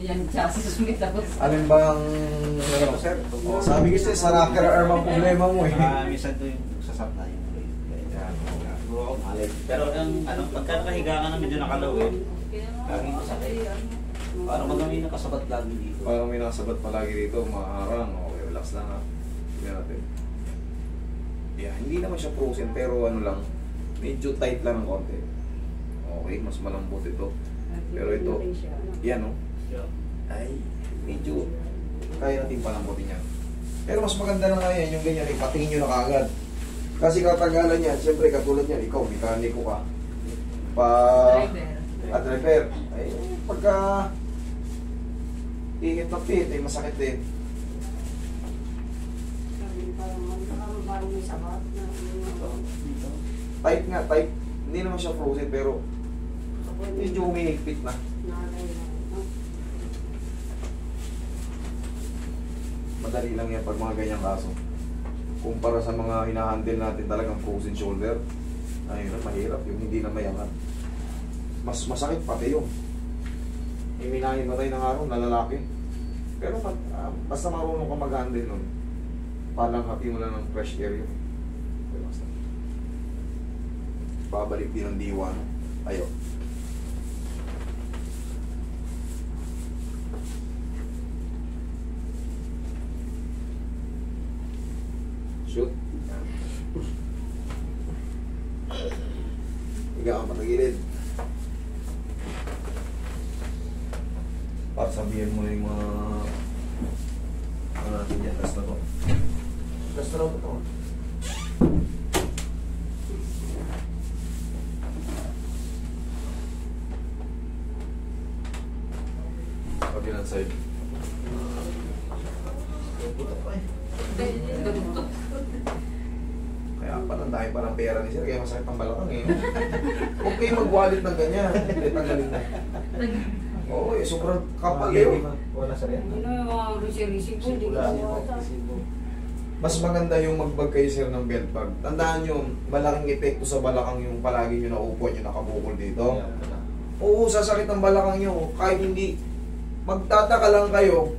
Yan, chassis sumit tapos. Alin bang, ano, sir? Sabi kasi sa rocker arm ang problema mo eh. Minsan to yung sasap na yung siguro ako malay. Pero ang ano, pagka nakahiga ka na medyo nakalawin, laging masakit. Parang magamay nakasabat lagi dito. Parang may nakasabat palagi dito, maarang. Okay, relax lang ha. Tignan natin. Yeah, hindi naman siya frozen pero ano lang, medyo tight lang ng konti. Okay, mas malambot ito. Pero ito, yan oh. Ay, medyo kaya natin palambutin yan. Pero mas maganda na nga yan, yung ganyan, ipatingin nyo na kaagad. Kasi katagalan yan, siyempre katulad yan, ikaw, mekaniko ka. Driver. Ay, pagka ingit na pit, ay masakit din. Tight nga, tight. Hindi naman siya frozen, pero medyo umihigpit na. Madali lang yan pag mga ganyang kaso. Kumpara sa mga hinahandle natin talagang frozen shoulder, ayun na, mahirap yung hindi na mayangat. Mas masakit pati yung iminahin mo tayo ng araw na lalaki. Pero basta marunong ka mag-handle nun, palang hati mo lang ng fresh air yun. Okay, basta. Babalik din ang diwa, no? Ayaw. Shoot. Higa ka patagilid. Para sabihin mo na yung mga ano natin yan. Gas na to. Gas na to. Kabilang side. Butok pa eh. Kaya pala dahil parang pera ni sir, kaya masakit ang balakang eh. Okay mag-wallet ng ganyan. Tanggalin na. Oo eh, sobrang kapal eh. Wala sa rin. Ano yung mga resibo, hindi ko Mas maganda yung mag-bag kayo sir ng belt bag. Tandaan nyo, malaking epekto sa balakang yung palagi nyo naupo nyo nakabukol dito. Oo, sasakit ang balakang nyo. Kahit hindi, magtataka lang kayo,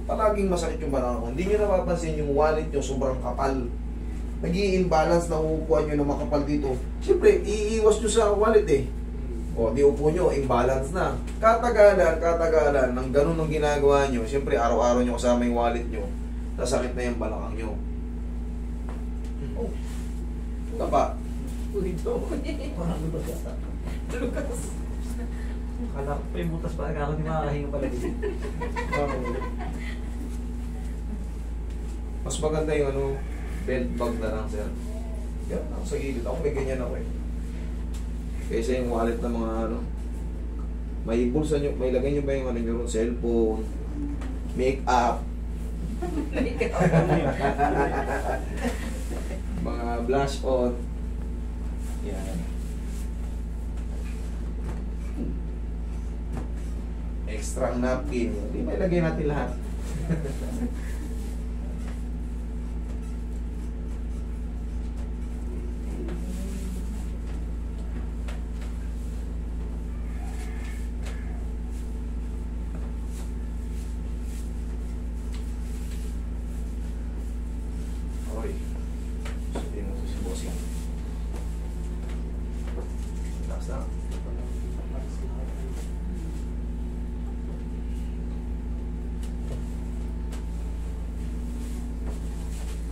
palaging masakit yung balakang. Hindi nyo napapansin yung wallet nyo sobrang kapal. Nag-i-imbalance na uupuan nyo na makapal dito. Siyempre, iiwas nyo sa wallet eh. O, di upo nyo, imbalance na. Katagalan, ng ganun ang ginagawa nyo, siyempre, araw-araw nyo kasama yung wallet nyo, sasakit na yung balakang nyo. Oh. Tapa. Uy, ito. Parang lutas yata. Lukas. Kala ko pa yung butas pa ako, di makakahinga pala dito. Mas maganda yung ano, belt bag na lang, sir. Yan, ako sa gilid. Ako may ganyan ako eh. Kaysa yung wallet ng mga ano, may bulsa nyo, may lagay nyo ba yung ano nyo, cellphone, make-up, mga blush on. Yan. Extra napkin. Hindi, may lagay natin lahat.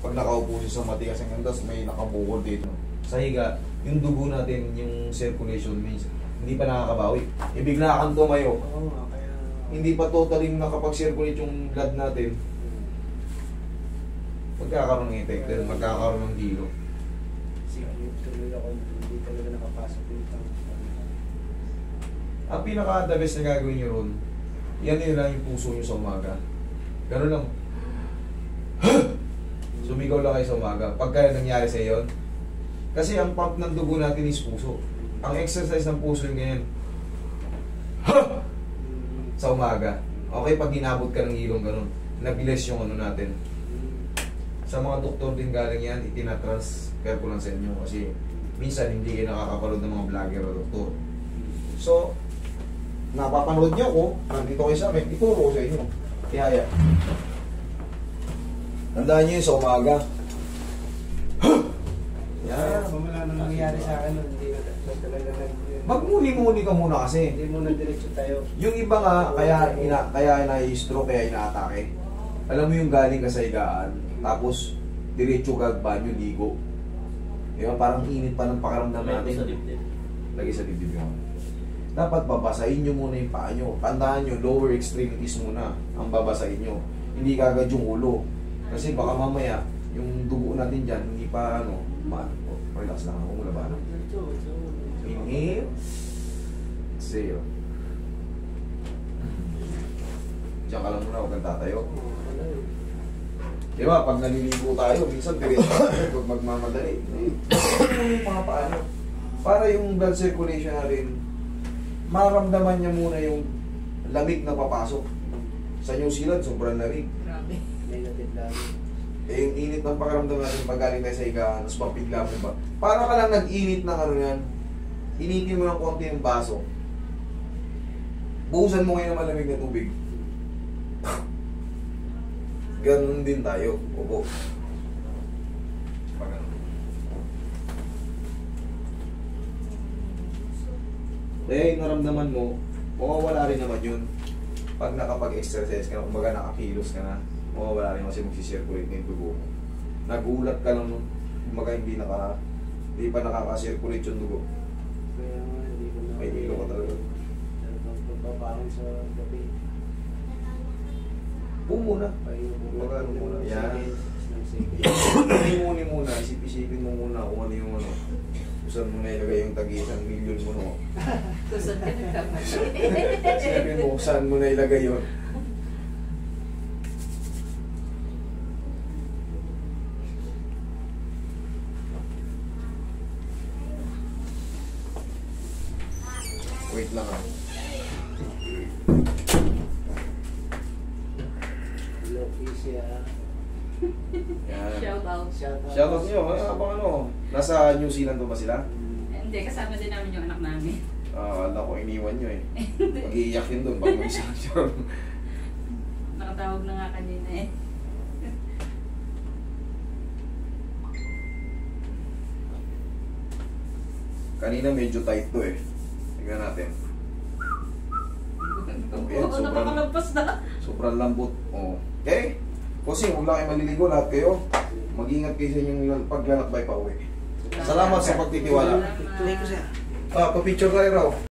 Pag nakaupo siya sa matigas ang gandas, may nakabukol dito. Sa higa, yung dugo natin, yung circulation means, hindi pa nakakabawi. Bigla kang tumayo. Hindi pa totally nakapag-circulate yung blood natin. Magkakaroon ng effect, magkakaroon ng hilo. Tuloy ako, hindi talaga nakapasok dito. Ang pinaka-the best na gagawin nyo ron, yan yun lang yung puso nyo sa umaga. Ganun lang. Sumigaw lang kayo sa umaga. Pagka nangyari sa yon, kasi ang pump ng dugo natin is puso. Ang exercise ng puso yung ganyan. Sa umaga. Okay, pag inabot ka ng ilong ganun, nag-less yung ano natin. Sa mga doktor din galing yan, itinatransfer ko lang sa inyo kasi minsan hindi kayo nakakapanood ng mga vlogger o doktor. So, napapanood niyo ako, nandito kayo sa akin, ituro ko sa inyo. Ihaya. Tandaan niyo yun sa umaga. Yan. Wala na nangyayari sa akin nun. Hindi na talaga Magmuni-muni ka muna kasi. Hindi muna diretso tayo. Yung iba nga, kaya na-stroke, kaya ina-atake. Alam mo yung galing ka sa higaan, tapos diretso ka banyo, ligo. Diba? Parang init pa ng pakaramdam Lagi sa natin. dibdib. Lagi sa dibdib yun. Dapat babasahin nyo muna yung paa nyo. Tandaan nyo, lower extremities muna ang babasahin nyo. Hindi kagad yung ulo. Kasi baka mamaya, yung dugo natin dyan, hindi pa relax lang ako mula ba? Inhale. Exhale. Diyan ka lang muna, huwag kang tatayo. Di ba, pag naliligo tayo, minsan diretso tayo, pag magmamadali. Yung mga paano. Para yung blood circulation natin, maramdaman niya muna yung lamig na papasok. Sa New Zealand, sobrang lamig. Grabe. Negative lang. Eh, yung init ng pakaramdam natin pag galing tayo sa higaan, tapos papigla mo ba? Para ka lang nag-init ng ano yan, initin mo ng konti yung baso. Buhusan mo ngayon ng malamig na tubig. Ganun din tayo. Opo. Pag ano. Eh, naramdaman mo, mawawala rin naman yun. Pag nakapag-exercise ka na, kumbaga nakakilos ka na, mawawala rin kasi magsisirculate na yung dugo mo. Nagulat ka lang nun, kumbaga hindi pa nakaka-circulate yung dugo. Kaya nga, hindi ko na... May hilo ka talaga. Pagpapahon sa gabi. Muna. Pahinga muna. Kumbaga ano muna. Yan. Sige. Muna. Isip-isipin mo muna kung ano yung ano. Saan mo na ilagay yung tag-1 million mo no? Kusot ka nagkamali. Isipin mo saan mo na ilagay yun. Wait lang ah. Hello, easy ah. Yan. Shout out. Shoutout nyo. Abang ano. Nasa New Zealand pa ba sila? Hindi, kasama din namin yung anak namin. Alam ko iniwan nyo eh. Mag-iiyak yun doon pag mag-isa siya. Nakatawag na nga kanina eh. Kanina medyo tight to eh. Tignan natin. Okay, Oo, nakakalagpas na. Sobrang lambot. Oh. Okay? Kasi huwag lang kayo maliligo lahat kayo. Mag-ingat kayo sa inyong paglalakbay pa uwi. Salamat sa pagtitiwala. Salamat. Tuloy ko siya. Pa-picture tayo raw.